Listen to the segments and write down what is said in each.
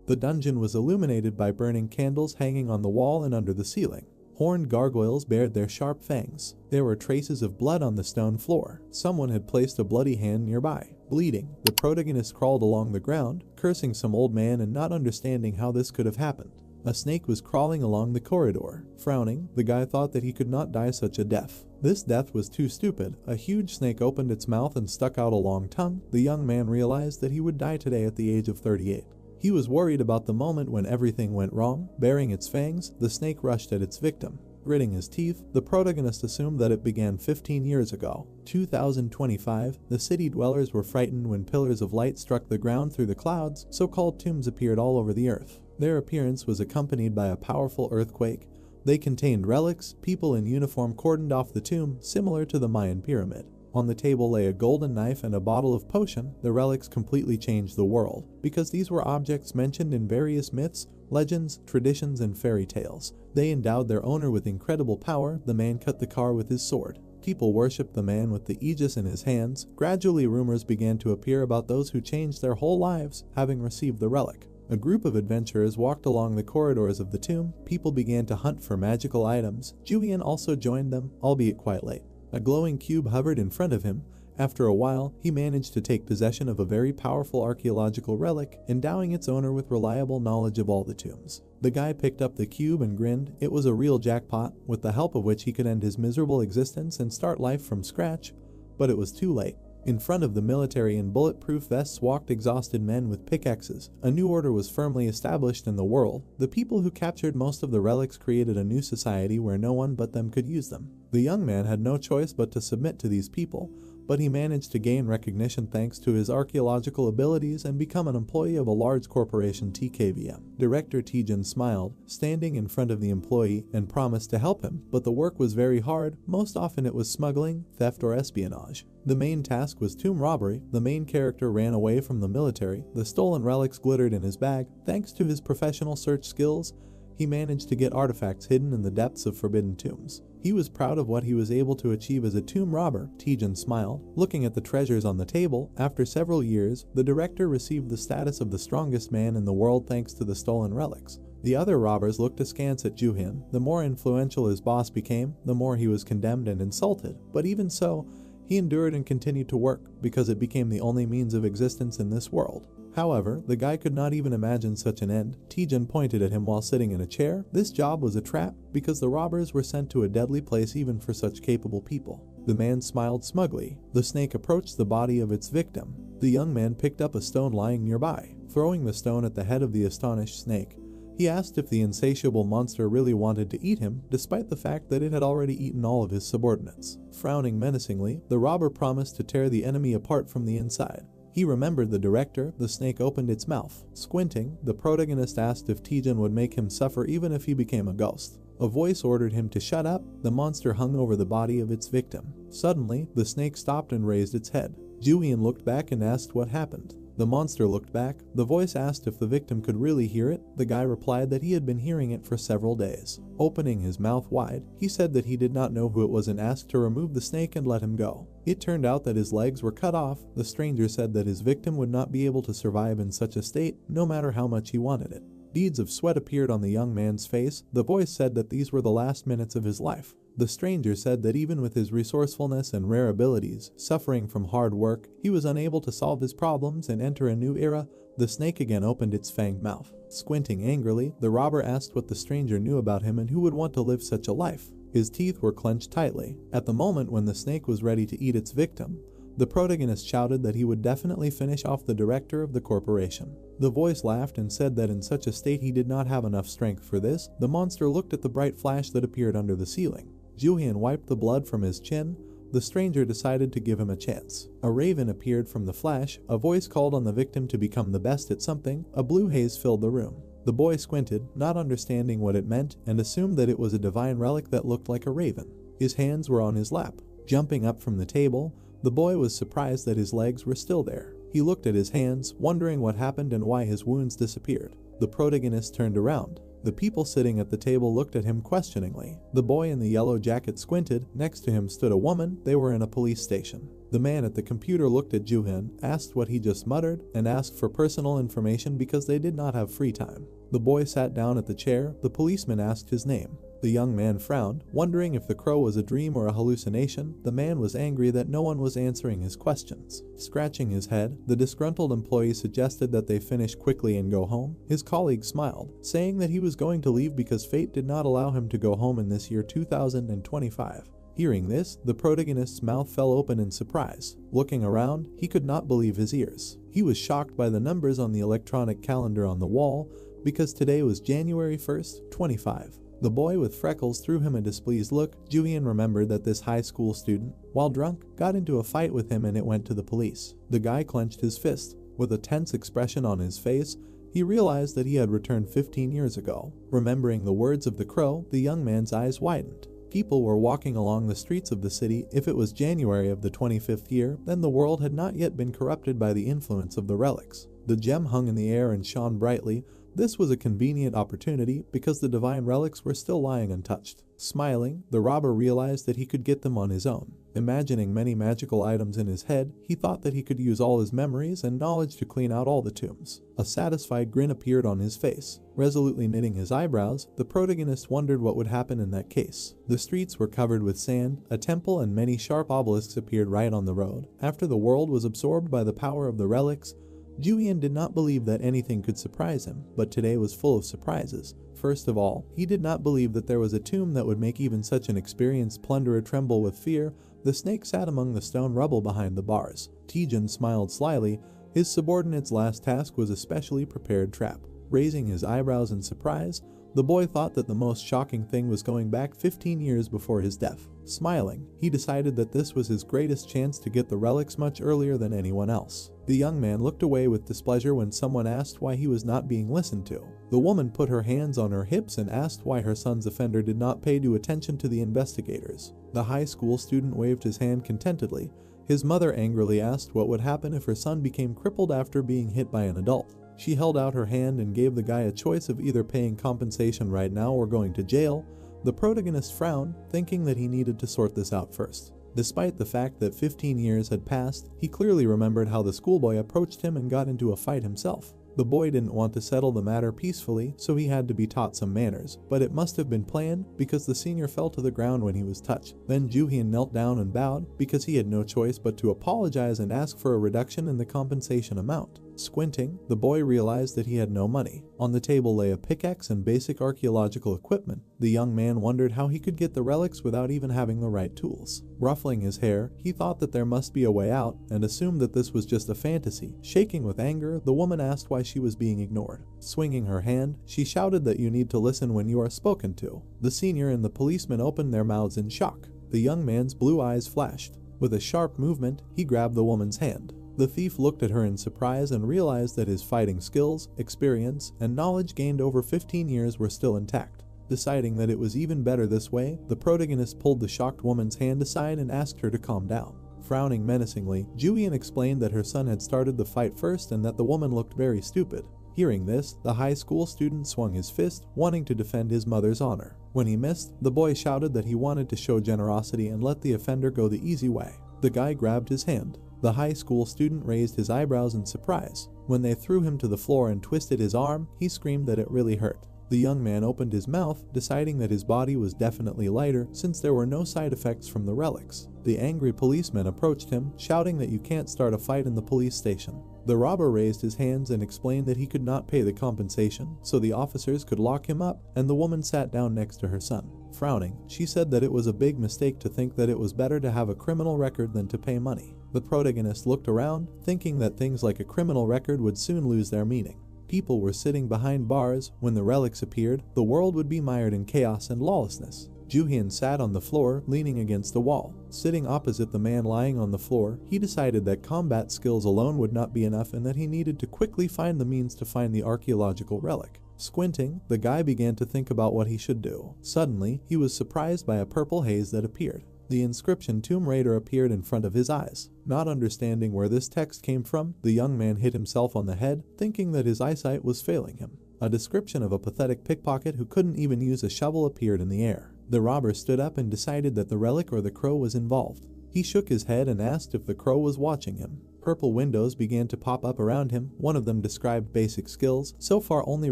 The dungeon was illuminated by burning candles hanging on the wall and under the ceiling. Horned gargoyles bared their sharp fangs. There were traces of blood on the stone floor. Someone had placed a bloody hand nearby. Bleeding, the protagonist crawled along the ground, cursing some old man and not understanding how this could have happened. A snake was crawling along the corridor. Frowning, the guy thought that he could not die such a death. This death was too stupid. A huge snake opened its mouth and stuck out a long tongue. The young man realized that he would die today at the age of 38. He was worried about the moment when everything went wrong. Baring its fangs, the snake rushed at its victim. Gritting his teeth, the protagonist assumed that it began 15 years ago. 2025, the city dwellers were frightened when pillars of light struck the ground through the clouds. So-called tombs appeared all over the earth. Their appearance was accompanied by a powerful earthquake. They contained relics. People in uniform cordoned off the tomb, similar to the Mayan pyramid. On the table lay a golden knife and a bottle of potion. The relics completely changed the world, because these were objects mentioned in various myths, legends, traditions, and fairy tales. They endowed their owner with incredible power. The man cut the car with his sword. People worshipped the man with the aegis in his hands. Gradually, rumors began to appear about those who changed their whole lives, having received the relic. A group of adventurers walked along the corridors of the tomb. People began to hunt for magical items. Julian also joined them, albeit quite late. A glowing cube hovered in front of him. After a while, he managed to take possession of a very powerful archaeological relic, endowing its owner with reliable knowledge of all the tombs. The guy picked up the cube and grinned. It was a real jackpot, with the help of which he could end his miserable existence and start life from scratch. But it was too late. In front of the military in bulletproof vests walked exhausted men with pickaxes. A new order was firmly established in the world. The people who captured most of the relics created a new society where no one but them could use them. The young man had no choice but to submit to these people, but he managed to gain recognition thanks to his archaeological abilities and become an employee of a large corporation, TKVM. Director Tijin smiled, standing in front of the employee, and promised to help him, but the work was very hard. Most often it was smuggling, theft, or espionage. The main task was tomb robbery. The main character ran away from the military. The stolen relics glittered in his bag. Thanks to his professional search skills, he managed to get artifacts hidden in the depths of forbidden tombs. He was proud of what he was able to achieve as a tomb robber. Tijin smiled, looking at the treasures on the table. After several years, the director received the status of the strongest man in the world thanks to the stolen relics. The other robbers looked askance at Juhin. The more influential his boss became, the more he was condemned and insulted. But even so, he endured and continued to work, because it became the only means of existence in this world. However, the guy could not even imagine such an end. Tijin pointed at him while sitting in a chair. This job was a trap, because the robbers were sent to a deadly place even for such capable people. The man smiled smugly. The snake approached the body of its victim. The young man picked up a stone lying nearby. Throwing the stone at the head of the astonished snake, he asked if the insatiable monster really wanted to eat him, despite the fact that it had already eaten all of his subordinates. Frowning menacingly, the robber promised to tear the enemy apart from the inside. He remembered the director. The snake opened its mouth. Squinting, the protagonist asked if Tijin would make him suffer even if he became a ghost. A voice ordered him to shut up. The monster hung over the body of its victim. Suddenly, the snake stopped and raised its head. Julian looked back and asked what happened. The monster looked back. The voice asked if the victim could really hear it. The guy replied that he had been hearing it for several days. Opening his mouth wide, he said that he did not know who it was and asked to remove the snake and let him go. It turned out that his legs were cut off. The stranger said that his victim would not be able to survive in such a state, no matter how much he wanted it. Beads of sweat appeared on the young man's face. The voice said that these were the last minutes of his life. The stranger said that even with his resourcefulness and rare abilities, suffering from hard work, he was unable to solve his problems and enter a new era. The snake again opened its fanged mouth. Squinting angrily, the robber asked what the stranger knew about him and who would want to live such a life. His teeth were clenched tightly. At the moment when the snake was ready to eat its victim, the protagonist shouted that he would definitely finish off the director of the corporation. The voice laughed and said that in such a state he did not have enough strength for this. The monster looked at the bright flash that appeared under the ceiling. Julian wiped the blood from his chin. The stranger decided to give him a chance. A raven appeared from the flash. A voice called on the victim to become the best at something. A blue haze filled the room. The boy squinted, not understanding what it meant, and assumed that it was a divine relic that looked like a raven. His hands were on his lap. Jumping up from the table, the boy was surprised that his legs were still there. He looked at his hands, wondering what happened and why his wounds disappeared. The protagonist turned around. The people sitting at the table looked at him questioningly. The boy in the yellow jacket squinted. Next to him stood a woman. They were in a police station. The man at the computer looked at Juhyun, asked what he just muttered, and asked for personal information because they did not have free time. The boy sat down at the chair. The policeman asked his name. The young man frowned, wondering if the crow was a dream or a hallucination. The man was angry that no one was answering his questions. Scratching his head, the disgruntled employee suggested that they finish quickly and go home. His colleague smiled, saying that he was going to leave because fate did not allow him to go home in this year 2025. Hearing this, the protagonist's mouth fell open in surprise. Looking around, he could not believe his ears. He was shocked by the numbers on the electronic calendar on the wall because today was January 1st, 25. The boy with freckles threw him a displeased look. Juhyun remembered that this high school student, while drunk, got into a fight with him and it went to the police. The guy clenched his fist. With a tense expression on his face, he realized that he had returned 15 years ago. Remembering the words of the crow, the young man's eyes widened. People were walking along the streets of the city. If it was January of the 25th year, then the world had not yet been corrupted by the influence of the relics. The gem hung in the air and shone brightly. This was a convenient opportunity because the divine relics were still lying untouched. Smiling, the robber realized that he could get them on his own. Imagining many magical items in his head, he thought that he could use all his memories and knowledge to clean out all the tombs. A satisfied grin appeared on his face. Resolutely knitting his eyebrows, the protagonist wondered what would happen in that case. The streets were covered with sand, a temple and many sharp obelisks appeared right on the road. After the world was absorbed by the power of the relics, Juhyun did not believe that anything could surprise him, but today was full of surprises. First of all, he did not believe that there was a tomb that would make even such an experienced plunderer tremble with fear. The snake sat among the stone rubble behind the bars. Taejin smiled slyly. His subordinate's last task was a specially prepared trap. Raising his eyebrows in surprise, the boy thought that the most shocking thing was going back 15 years before his death. Smiling, he decided that this was his greatest chance to get the relics much earlier than anyone else. The young man looked away with displeasure when someone asked why he was not being listened to. The woman put her hands on her hips and asked why her son's offender did not pay due attention to the investigators. The high school student waved his hand contentedly. His mother angrily asked what would happen if her son became crippled after being hit by an adult. She held out her hand and gave the guy a choice of either paying compensation right now or going to jail. The protagonist frowned, thinking that he needed to sort this out first. Despite the fact that 15 years had passed, he clearly remembered how the schoolboy approached him and got into a fight himself. The boy didn't want to settle the matter peacefully, so he had to be taught some manners, but it must have been planned because the senior fell to the ground when he was touched. Then Juhyun knelt down and bowed because he had no choice but to apologize and ask for a reduction in the compensation amount. Squinting, the boy realized that he had no money. On the table lay a pickaxe and basic archaeological equipment. The young man wondered how he could get the relics without even having the right tools. Ruffling his hair, he thought that there must be a way out and assumed that this was just a fantasy. Shaking with anger, the woman asked why she was being ignored. Swinging her hand, she shouted that you need to listen when you are spoken to. The senior and the policeman opened their mouths in shock. The young man's blue eyes flashed. With a sharp movement, he grabbed the woman's hand. The thief looked at her in surprise and realized that his fighting skills, experience, and knowledge gained over 15 years were still intact. Deciding that it was even better this way, the protagonist pulled the shocked woman's hand aside and asked her to calm down. Frowning menacingly, Juhyun explained that her son had started the fight first and that the woman looked very stupid. Hearing this, the high school student swung his fist, wanting to defend his mother's honor. When he missed, the boy shouted that he wanted to show generosity and let the offender go the easy way. The guy grabbed his hand. The high school student raised his eyebrows in surprise. When they threw him to the floor and twisted his arm, he screamed that it really hurt. The young man opened his mouth, deciding that his body was definitely lighter since there were no side effects from the relics. The angry policeman approached him, shouting that you can't start a fight in the police station. The robber raised his hands and explained that he could not pay the compensation, so the officers could lock him up, and the woman sat down next to her son. Frowning, she said that it was a big mistake to think that it was better to have a criminal record than to pay money. The protagonist looked around, thinking that things like a criminal record would soon lose their meaning. People were sitting behind bars. When the relics appeared, the world would be mired in chaos and lawlessness. Juhyun sat on the floor, leaning against the wall. Sitting opposite the man lying on the floor, he decided that combat skills alone would not be enough and that he needed to quickly find the means to find the archaeological relic. Squinting, the guy began to think about what he should do. Suddenly, he was surprised by a purple haze that appeared. The inscription Tomb Raider appeared in front of his eyes. Not understanding where this text came from, the young man hit himself on the head, thinking that his eyesight was failing him. A description of a pathetic pickpocket who couldn't even use a shovel appeared in the air. The robber stood up and decided that the relic or the crow was involved. He shook his head and asked if the crow was watching him. Purple windows began to pop up around him. One of them described basic skills. So far only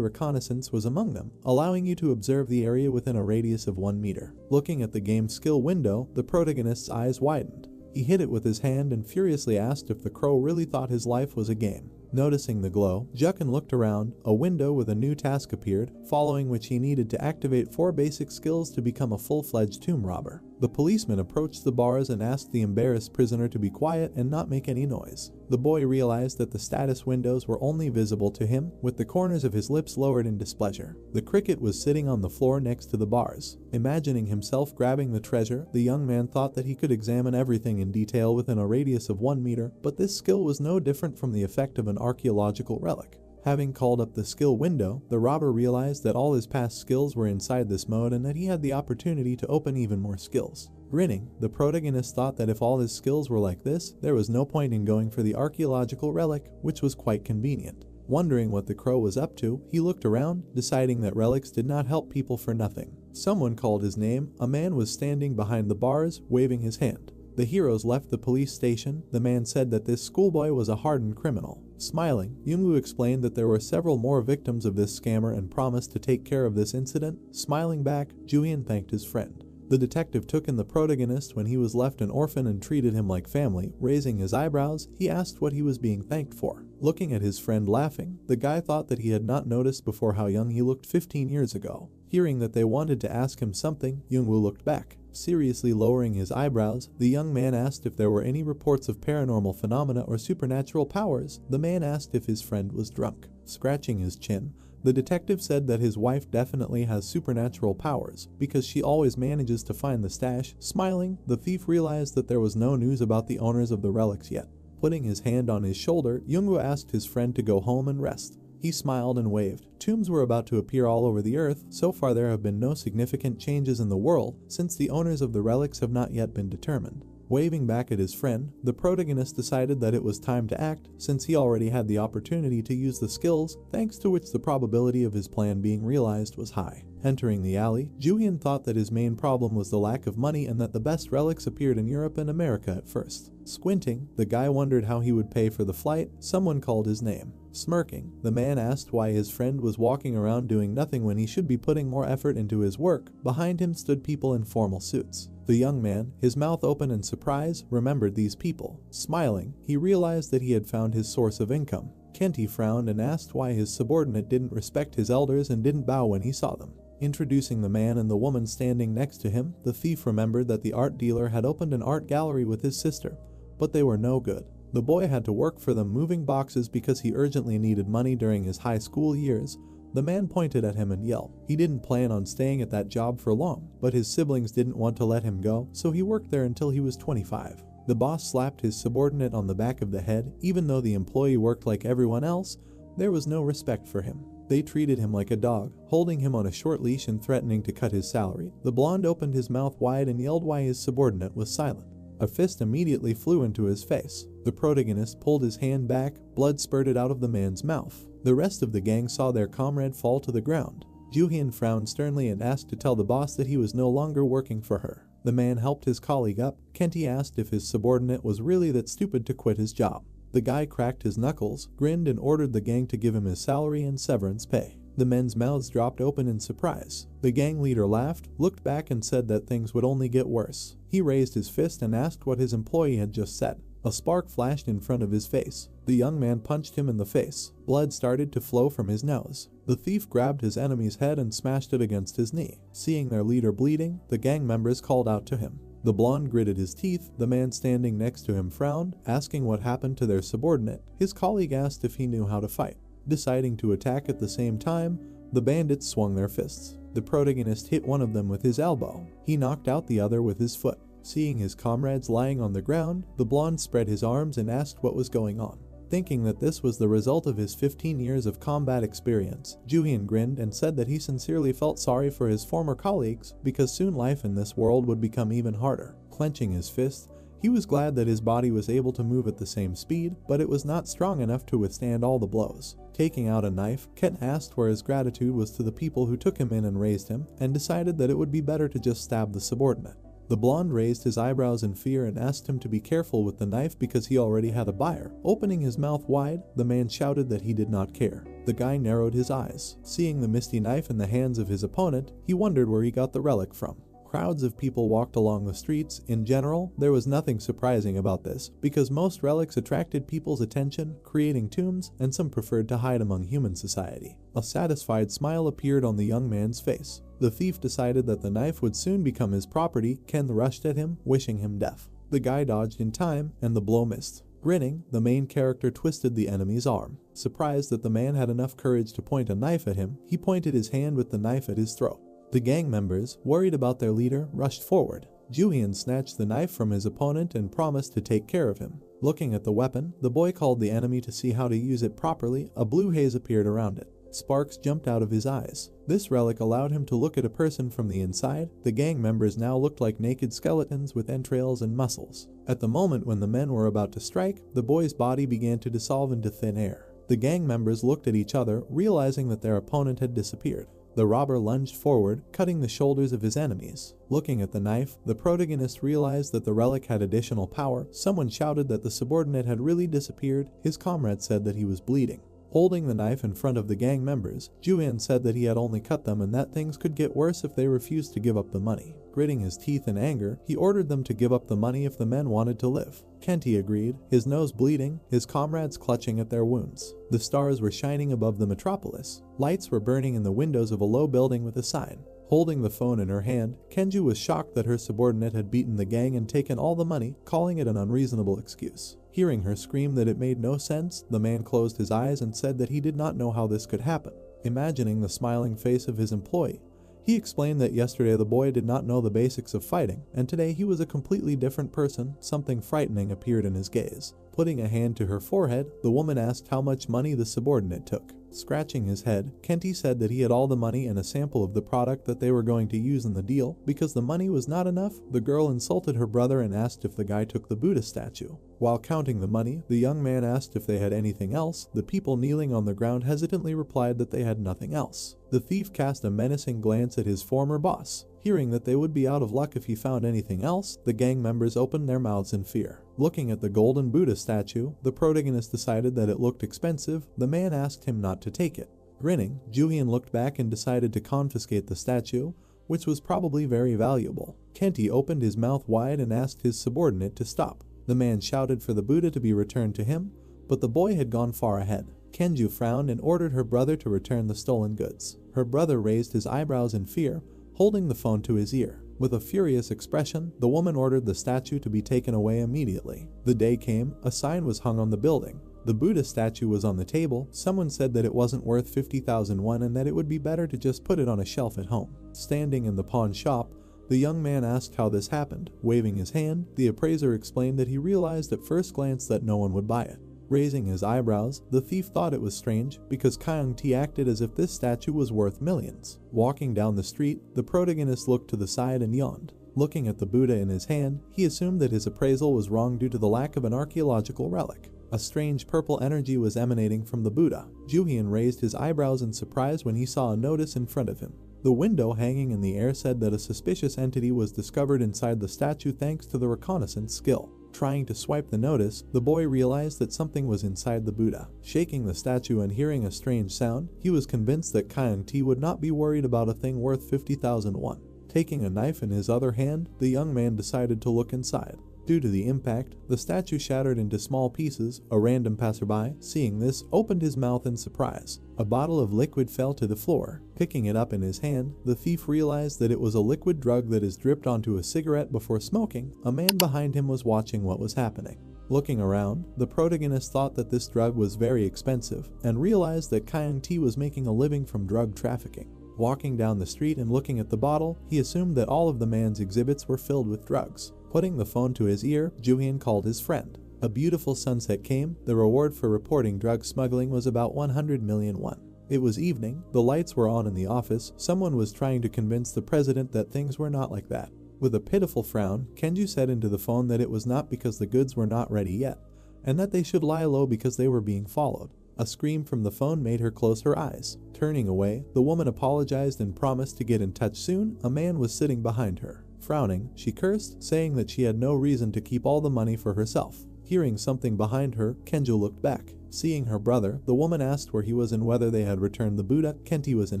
reconnaissance was among them, allowing you to observe the area within a radius of 1 meter. Looking at the game's skill window, the protagonist's eyes widened. He hit it with his hand and furiously asked if the crow really thought his life was a game. Noticing the glow, Jukin looked around. A window with a new task appeared, following which he needed to activate 4 basic skills to become a full-fledged tomb robber. The policeman approached the bars and asked the embarrassed prisoner to be quiet and not make any noise. The boy realized that the status windows were only visible to him, with the corners of his lips lowered in displeasure. The cricket was sitting on the floor next to the bars. Imagining himself grabbing the treasure, the young man thought that he could examine everything in detail within a radius of 1 meter, but this skill was no different from the effect of an archaeological relic. Having called up the skill window, the robber realized that all his past skills were inside this mode and that he had the opportunity to open even more skills. Grinning, the protagonist thought that if all his skills were like this, there was no point in going for the archaeological relic, which was quite convenient. Wondering what the crow was up to, he looked around, deciding that relics did not help people for nothing. Someone called his name. A man was standing behind the bars, waving his hand. The heroes left the police station. The man said that this schoolboy was a hardened criminal. Smiling, Yungu explained that there were several more victims of this scammer and promised to take care of this incident. Smiling back, Julian thanked his friend. The detective took in the protagonist when he was left an orphan and treated him like family. Raising his eyebrows, he asked what he was being thanked for. Looking at his friend laughing, the guy thought that he had not noticed before how young he looked 15 years ago. Hearing that they wanted to ask him something, Yungu looked back. Seriously lowering his eyebrows, the young man asked if there were any reports of paranormal phenomena or supernatural powers. The man asked if his friend was drunk. Scratching his chin, the detective said that his wife definitely has supernatural powers, because she always manages to find the stash. Smiling, the thief realized that there was no news about the owners of the relics yet. Putting his hand on his shoulder, Yungu asked his friend to go home and rest. He smiled and waved. Tombs were about to appear all over the earth. So far there have been no significant changes in the world, since the owners of the relics have not yet been determined. Waving back at his friend, the protagonist decided that it was time to act, since he already had the opportunity to use the skills, thanks to which the probability of his plan being realized was high. Entering the alley, Julian thought that his main problem was the lack of money and that the best relics appeared in Europe and America at first. Squinting, the guy wondered how he would pay for the flight. Someone called his name. Smirking, the man asked why his friend was walking around doing nothing when he should be putting more effort into his work. Behind him stood people in formal suits. The young man, his mouth open in surprise, remembered these people. Smiling, he realized that he had found his source of income. Kenty frowned and asked why his subordinate didn't respect his elders and didn't bow when he saw them. Introducing the man and the woman standing next to him, the thief remembered that the art dealer had opened an art gallery with his sister, but they were no good. The boy had to work for them moving boxes because he urgently needed money during his high school years. The man pointed at him and yelled. He didn't plan on staying at that job for long, but his siblings didn't want to let him go, so he worked there until he was 25. The boss slapped his subordinate on the back of the head. Even though the employee worked like everyone else, there was no respect for him. They treated him like a dog, holding him on a short leash and threatening to cut his salary. The blonde opened his mouth wide and yelled why his subordinate was silent. A fist immediately flew into his face. The protagonist pulled his hand back. Blood spurted out of the man's mouth. The rest of the gang saw their comrade fall to the ground. Juhyun frowned sternly and asked to tell the boss that he was no longer working for her. The man helped his colleague up. Kenty asked if his subordinate was really that stupid to quit his job. The guy cracked his knuckles, grinned and ordered the gang to give him his salary and severance pay. The men's mouths dropped open in surprise. The gang leader laughed, looked back and said that things would only get worse. He raised his fist and asked what his employee had just said. A spark flashed in front of his face. The young man punched him in the face. Blood started to flow from his nose. The thief grabbed his enemy's head and smashed it against his knee. Seeing their leader bleeding, the gang members called out to him. The blonde gritted his teeth. The man standing next to him frowned, asking what happened to their subordinate. His colleague asked if he knew how to fight. Deciding to attack at the same time, the bandits swung their fists. The protagonist hit one of them with his elbow. He knocked out the other with his foot. Seeing his comrades lying on the ground, the blonde spread his arms and asked what was going on. Thinking that this was the result of his 15 years of combat experience, Juhyun grinned and said that he sincerely felt sorry for his former colleagues because soon life in this world would become even harder. Clenching his fist, he was glad that his body was able to move at the same speed, but it was not strong enough to withstand all the blows. Taking out a knife, Ken asked where his gratitude was to the people who took him in and raised him, and decided that it would be better to just stab the subordinate. The blonde raised his eyebrows in fear and asked him to be careful with the knife because he already had a buyer. Opening his mouth wide, the man shouted that he did not care. The guy narrowed his eyes. Seeing the misty knife in the hands of his opponent, he wondered where he got the relic from. Crowds of people walked along the streets. In general, there was nothing surprising about this, because most relics attracted people's attention, creating tombs, and some preferred to hide among human society. A satisfied smile appeared on the young man's face. The thief decided that the knife would soon become his property. Ken rushed at him, wishing him death. The guy dodged in time, and the blow missed. Grinning, the main character twisted the enemy's arm. Surprised that the man had enough courage to point a knife at him, he pointed his hand with the knife at his throat. The gang members, worried about their leader, rushed forward. Juhyun snatched the knife from his opponent and promised to take care of him. Looking at the weapon, the boy called the enemy to see how to use it properly. A blue haze appeared around it. Sparks jumped out of his eyes. This relic allowed him to look at a person from the inside. The gang members now looked like naked skeletons with entrails and muscles. At the moment when the men were about to strike, the boy's body began to dissolve into thin air. The gang members looked at each other, realizing that their opponent had disappeared. The robber lunged forward, cutting the shoulders of his enemies. Looking at the knife, the protagonist realized that the relic had additional power. Someone shouted that the subordinate had really disappeared. His comrade said that he was bleeding. Holding the knife in front of the gang members, Juhyun said that he had only cut them and that things could get worse if they refused to give up the money. Gritting his teeth in anger, he ordered them to give up the money if the men wanted to live. Kenti agreed, his nose bleeding, his comrades clutching at their wounds. The stars were shining above the metropolis. Lights were burning in the windows of a low building with a sign. Holding the phone in her hand, Kenju was shocked that her subordinate had beaten the gang and taken all the money, calling it an unreasonable excuse. Hearing her scream that it made no sense, the man closed his eyes and said that he did not know how this could happen. Imagining the smiling face of his employee, he explained that yesterday the boy did not know the basics of fighting, and today he was a completely different person. Something frightening appeared in his gaze. Putting a hand to her forehead, the woman asked how much money the subordinate took. Scratching his head, Kenti said that he had all the money and a sample of the product that they were going to use in the deal. Because the money was not enough, the girl insulted her brother and asked if the guy took the Buddha statue. While counting the money, the young man asked if they had anything else. The people kneeling on the ground hesitantly replied that they had nothing else. The thief cast a menacing glance at his former boss. Hearing that they would be out of luck if he found anything else, the gang members opened their mouths in fear. Looking at the golden Buddha statue, the protagonist decided that it looked expensive. The man asked him not to take it. Grinning, Juhyun looked back and decided to confiscate the statue, which was probably very valuable. Kenti opened his mouth wide and asked his subordinate to stop. The man shouted for the Buddha to be returned to him, but the boy had gone far ahead. Kenju frowned and ordered her brother to return the stolen goods. Her brother raised his eyebrows in fear, holding the phone to his ear. With a furious expression, the woman ordered the statue to be taken away immediately. The day came, a sign was hung on the building. The Buddha statue was on the table. Someone said that it wasn't worth 50,000 won and that it would be better to just put it on a shelf at home. Standing in the pawn shop, the young man asked how this happened. Waving his hand, the appraiser explained that he realized at first glance that no one would buy it. Raising his eyebrows, the thief thought it was strange because Kyung-T acted as if this statue was worth millions. Walking down the street, the protagonist looked to the side and yawned. Looking at the Buddha in his hand, he assumed that his appraisal was wrong due to the lack of an archaeological relic. A strange purple energy was emanating from the Buddha. Juhyun raised his eyebrows in surprise when he saw a notice in front of him. The window hanging in the air said that a suspicious entity was discovered inside the statue thanks to the reconnaissance skill. Trying to swipe the notice, the boy realized that something was inside the Buddha. Shaking the statue and hearing a strange sound, he was convinced that Kyung-T would not be worried about a thing worth 50,000 won. Taking a knife in his other hand, the young man decided to look inside. Due to the impact, the statue shattered into small pieces. A random passerby, seeing this, opened his mouth in surprise. A bottle of liquid fell to the floor. Picking it up in his hand, the thief realized that it was a liquid drug that is dripped onto a cigarette before smoking. A man behind him was watching what was happening. Looking around, the protagonist thought that this drug was very expensive and realized that Kyung-T was making a living from drug trafficking. Walking down the street and looking at the bottle, he assumed that all of the man's exhibits were filled with drugs. Putting the phone to his ear, Juhyun called his friend. A beautiful sunset came. The reward for reporting drug smuggling was about 100 million won. It was evening. The lights were on in the office. Someone was trying to convince the president that things were not like that. With a pitiful frown, Kenju said into the phone that it was not because the goods were not ready yet, and that they should lie low because they were being followed. A scream from the phone made her close her eyes. Turning away, the woman apologized and promised to get in touch soon. A man was sitting behind her. Frowning, she cursed, saying that she had no reason to keep all the money for herself. Hearing something behind her, Kenju looked back. Seeing her brother, the woman asked where he was and whether they had returned the Buddha. Kenti was in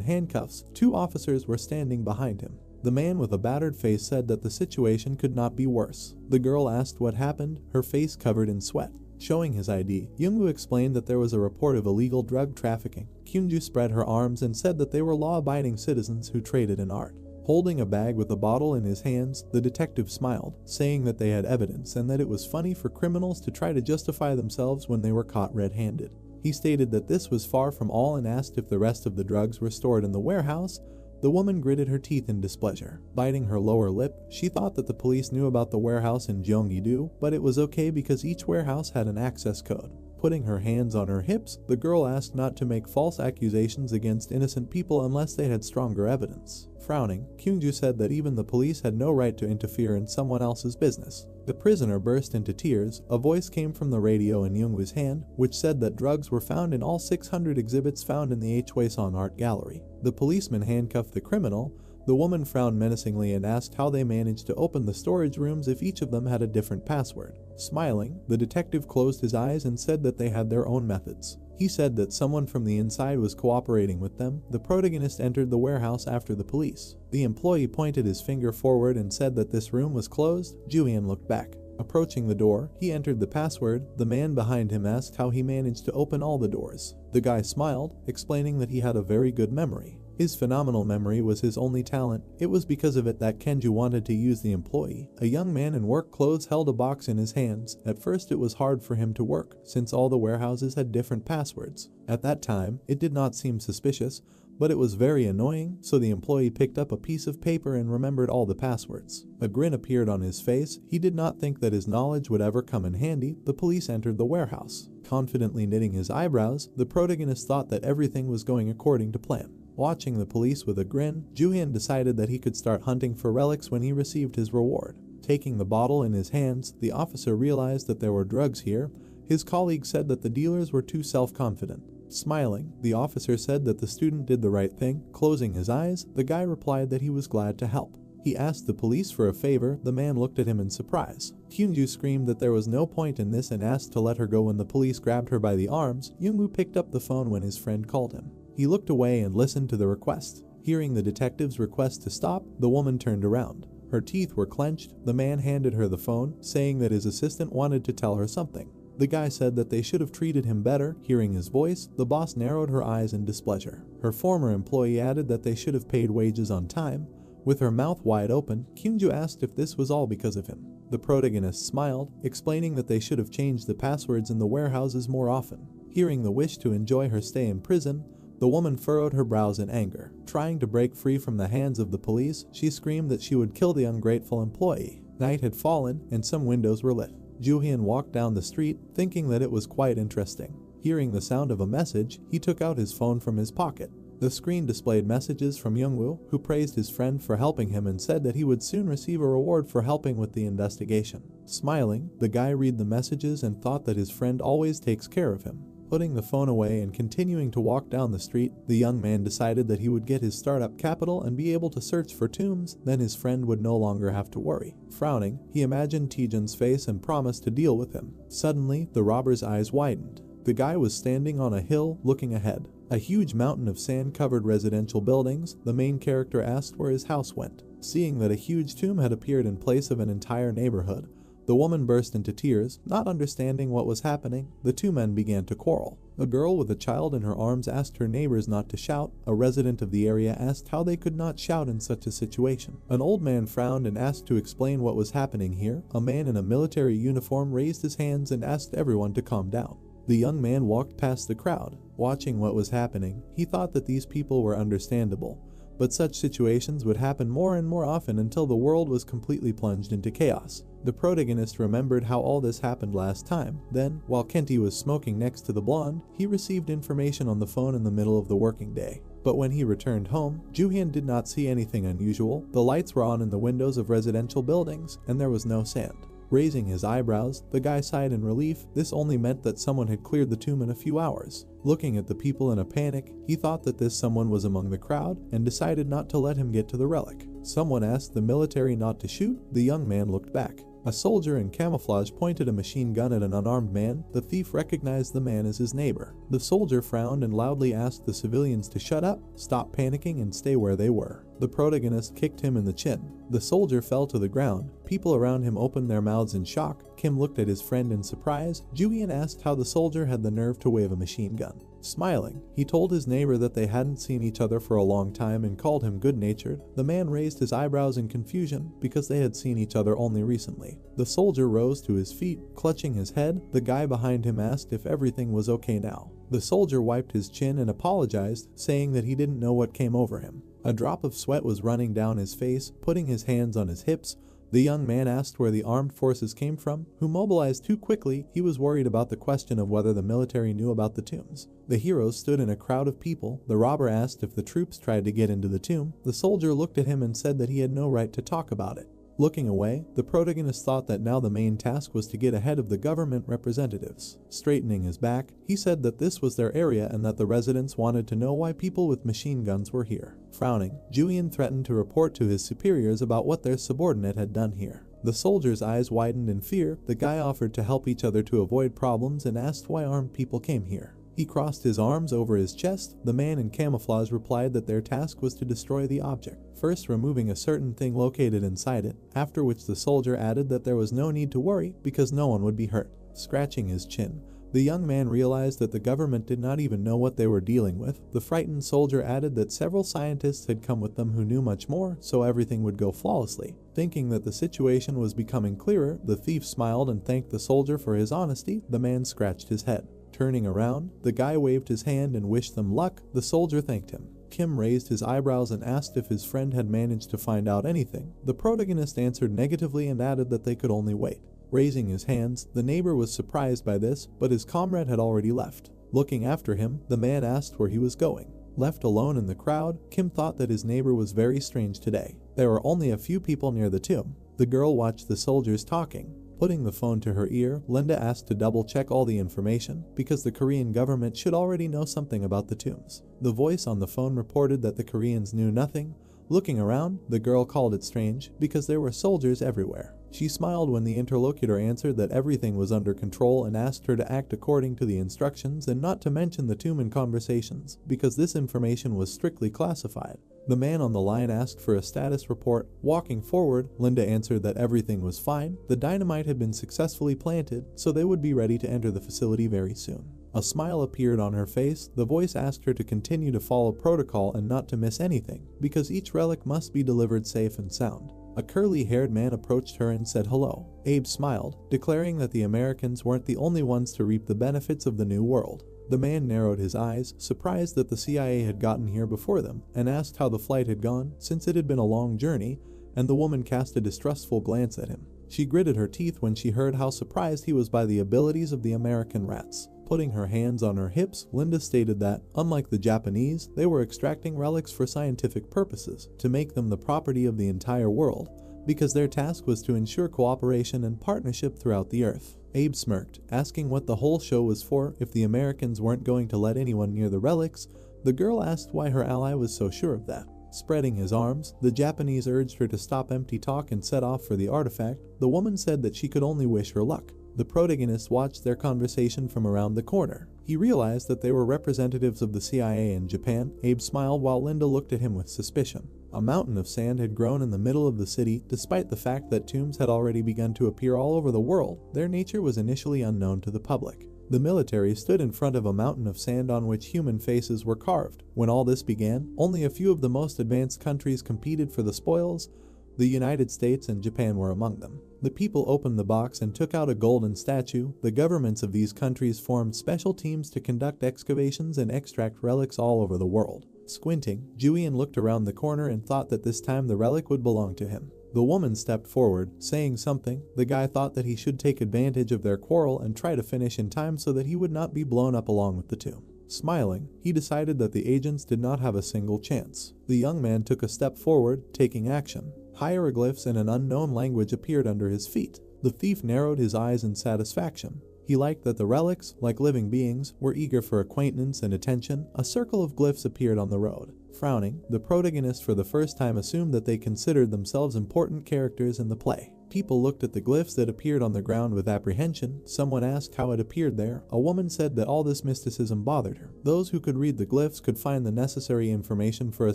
handcuffs. 2 officers were standing behind him. The man with a battered face said that the situation could not be worse. The girl asked what happened, her face covered in sweat. Showing his ID, Yoongu explained that there was a report of illegal drug trafficking. Kyunju spread her arms and said that they were law-abiding citizens who traded in art. Holding a bag with a bottle in his hands, the detective smiled, saying that they had evidence and that it was funny for criminals to try to justify themselves when they were caught red-handed. He stated that this was far from all and asked if the rest of the drugs were stored in the warehouse. The woman gritted her teeth in displeasure. Biting her lower lip, she thought that the police knew about the warehouse in Gyeonggi-do, but it was okay because each warehouse had an access code. Putting her hands on her hips, the girl asked not to make false accusations against innocent people unless they had stronger evidence. Frowning, Kyungju said that even the police had no right to interfere in someone else's business. The prisoner burst into tears. A voice came from the radio in Youngwoo's hand, which said that drugs were found in all 600 exhibits found in the Hwaseon Art Gallery. The policeman handcuffed the criminal. The woman frowned menacingly and asked how they managed to open the storage rooms if each of them had a different password. Smiling, the detective closed his eyes and said that they had their own methods. He said that someone from the inside was cooperating with them. The protagonist entered the warehouse after the police. The employee pointed his finger forward and said that this room was closed. Julian looked back. Approaching the door, he entered the password. The man behind him asked how he managed to open all the doors. The guy smiled, explaining that he had a very good memory. His phenomenal memory was his only talent. It was because of it that Kenju wanted to use the employee. A young man in work clothes held a box in his hands. At first it was hard for him to work, since all the warehouses had different passwords. At that time, it did not seem suspicious, but it was very annoying, so the employee picked up a piece of paper and remembered all the passwords. A grin appeared on his face. He did not think that his knowledge would ever come in handy. The police entered the warehouse. Confidently knitting his eyebrows, the protagonist thought that everything was going according to plan. Watching the police with a grin, Juhyun decided that he could start hunting for relics when he received his reward. Taking the bottle in his hands, the officer realized that there were drugs here. His colleague said that the dealers were too self-confident. Smiling, the officer said that the student did the right thing. Closing his eyes, the guy replied that he was glad to help. He asked the police for a favor. The man looked at him in surprise. Kyunju screamed that there was no point in this and asked to let her go when the police grabbed her by the arms. Youngwoo picked up the phone when his friend called him. He looked away and listened to the request. Hearing the detective's request to stop, the woman turned around. Her teeth were clenched. The man handed her the phone, saying that his assistant wanted to tell her something. The guy said that they should have treated him better. Hearing his voice, the boss narrowed her eyes in displeasure. Her former employee added that they should have paid wages on time. With her mouth wide open, Kyunju asked if this was all because of him. The protagonist smiled, explaining that they should have changed the passwords in the warehouses more often. Hearing the wish to enjoy her stay in prison, the woman furrowed her brows in anger. Trying to break free from the hands of the police, she screamed that she would kill the ungrateful employee. Night had fallen, and some windows were lit. Juhyun walked down the street, thinking that it was quite interesting. Hearing the sound of a message, he took out his phone from his pocket. The screen displayed messages from Youngwoo, who praised his friend for helping him and said that he would soon receive a reward for helping with the investigation. Smiling, the guy read the messages and thought that his friend always takes care of him. Putting the phone away and continuing to walk down the street, the young man decided that he would get his startup capital and be able to search for tombs. Then his friend would no longer have to worry. Frowning, he imagined Taejun's face and promised to deal with him. Suddenly, the robber's eyes widened. The guy was standing on a hill, looking ahead. A huge mountain of sand-covered residential buildings. The main character asked where his house went. Seeing that a huge tomb had appeared in place of an entire neighborhood, the woman burst into tears. Not understanding what was happening, the two men began to quarrel. A girl with a child in her arms asked her neighbors not to shout. A resident of the area asked how they could not shout in such a situation. An old man frowned and asked to explain what was happening here. A man in a military uniform raised his hands and asked everyone to calm down. The young man walked past the crowd. Watching what was happening, he thought that these people were understandable, but such situations would happen more and more often until the world was completely plunged into chaos. The protagonist remembered how all this happened last time. Then, while Kenti was smoking next to the blonde, he received information on the phone in the middle of the working day. But when he returned home, Juhyun did not see anything unusual. The lights were on in the windows of residential buildings, and there was no sand. Raising his eyebrows, the guy sighed in relief. This only meant that someone had cleared the tomb in a few hours. Looking at the people in a panic, he thought that this someone was among the crowd and decided not to let him get to the relic. Someone asked the military not to shoot. The young man looked back. A soldier in camouflage pointed a machine gun at an unarmed man. The thief recognized the man as his neighbor. The soldier frowned and loudly asked the civilians to shut up, stop panicking, and stay where they were. The protagonist kicked him in the chin. The soldier fell to the ground. People around him opened their mouths in shock. Kim looked at his friend in surprise. Julian asked how the soldier had the nerve to wave a machine gun. Smiling, he told his neighbor that they hadn't seen each other for a long time and called him good-natured. The man raised his eyebrows in confusion because they had seen each other only recently. The soldier rose to his feet, clutching his head. The guy behind him asked if everything was okay now. The soldier wiped his chin and apologized, saying that he didn't know what came over him. A drop of sweat was running down his face. Putting his hands on his hips, the young man asked where the armed forces came from, who mobilized too quickly. He was worried about the question of whether the military knew about the tombs. The heroes stood in a crowd of people. The robber asked if the troops tried to get into the tomb. The soldier looked at him and said that he had no right to talk about it. Looking away, the protagonist thought that now the main task was to get ahead of the government representatives. Straightening his back, he said that this was their area and that the residents wanted to know why people with machine guns were here. Frowning, Julian threatened to report to his superiors about what their subordinate had done here. The soldier's eyes widened in fear. The guy offered to help each other to avoid problems and asked why armed people came here. He crossed his arms over his chest. The man in camouflage replied that their task was to destroy the object, first removing a certain thing located inside it, after which the soldier added that there was no need to worry because no one would be hurt. Scratching his chin, the young man realized that the government did not even know what they were dealing with. The frightened soldier added that several scientists had come with them who knew much more, so everything would go flawlessly. Thinking that the situation was becoming clearer, the thief smiled and thanked the soldier for his honesty. The man scratched his head. Turning around, the guy waved his hand and wished them luck. The soldier thanked him. Kim raised his eyebrows and asked if his friend had managed to find out anything. The protagonist answered negatively and added that they could only wait. Raising his hands, the neighbor was surprised by this, but his comrade had already left. Looking after him, the man asked where he was going. Left alone in the crowd, Kim thought that his neighbor was very strange today. There were only a few people near the tomb. The girl watched the soldiers talking. Putting the phone to her ear, Linda asked to double-check all the information because the Korean government should already know something about the tombs. The voice on the phone reported that the Koreans knew nothing. Looking around, the girl called it strange because there were soldiers everywhere. She smiled when the interlocutor answered that everything was under control and asked her to act according to the instructions and not to mention the tomb in conversations because this information was strictly classified. The man on the line asked for a status report. Walking forward, Linda answered that everything was fine. The dynamite had been successfully planted, so they would be ready to enter the facility very soon. A smile appeared on her face. The voice asked her to continue to follow protocol and not to miss anything, because each relic must be delivered safe and sound. A curly-haired man approached her and said hello. Abe smiled, declaring that the Americans weren't the only ones to reap the benefits of the new world. The man narrowed his eyes, surprised that the CIA had gotten here before them, and asked how the flight had gone, since it had been a long journey, and the woman cast a distrustful glance at him. She gritted her teeth when she heard how surprised he was by the abilities of the American rats. Putting her hands on her hips, Linda stated that, unlike the Japanese, they were extracting relics for scientific purposes, to make them the property of the entire world, because their task was to ensure cooperation and partnership throughout the earth. Abe smirked, asking what the whole show was for if the Americans weren't going to let anyone near the relics. The girl asked why her ally was so sure of that. Spreading his arms, the Japanese urged her to stop empty talk and set off for the artifact. The woman said that she could only wish her luck. The protagonist watched their conversation from around the corner. He realized that they were representatives of the CIA in Japan. Abe smiled while Linda looked at him with suspicion. A mountain of sand had grown in the middle of the city. Despite the fact that tombs had already begun to appear all over the world, their nature was initially unknown to the public. The military stood in front of a mountain of sand on which human faces were carved. When all this began, only a few of the most advanced countries competed for the spoils. The United States and Japan were among them. The people opened the box and took out a golden statue. The governments of these countries formed special teams to conduct excavations and extract relics all over the world. Squinting, Julian looked around the corner and thought that this time the relic would belong to him. The woman stepped forward, saying something. The guy thought that he should take advantage of their quarrel and try to finish in time so that he would not be blown up along with the tomb. Smiling, he decided that the agents did not have a single chance. The young man took a step forward, taking action. Hieroglyphs in an unknown language appeared under his feet. The thief narrowed his eyes in satisfaction. He liked that the relics, like living beings, were eager for acquaintance and attention. A circle of glyphs appeared on the road. Frowning, the protagonist for the first time assumed that they considered themselves important characters in the play. People looked at the glyphs that appeared on the ground with apprehension. Someone asked how it appeared there. A woman said that all this mysticism bothered her. Those who could read the glyphs could find the necessary information for a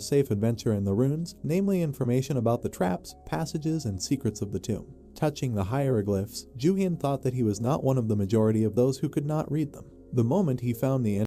safe adventure in the runes, namely information about the traps, passages, and secrets of the tomb. Touching the hieroglyphs, Juhyun thought that he was not one of the majority of those who could not read them. The moment he found the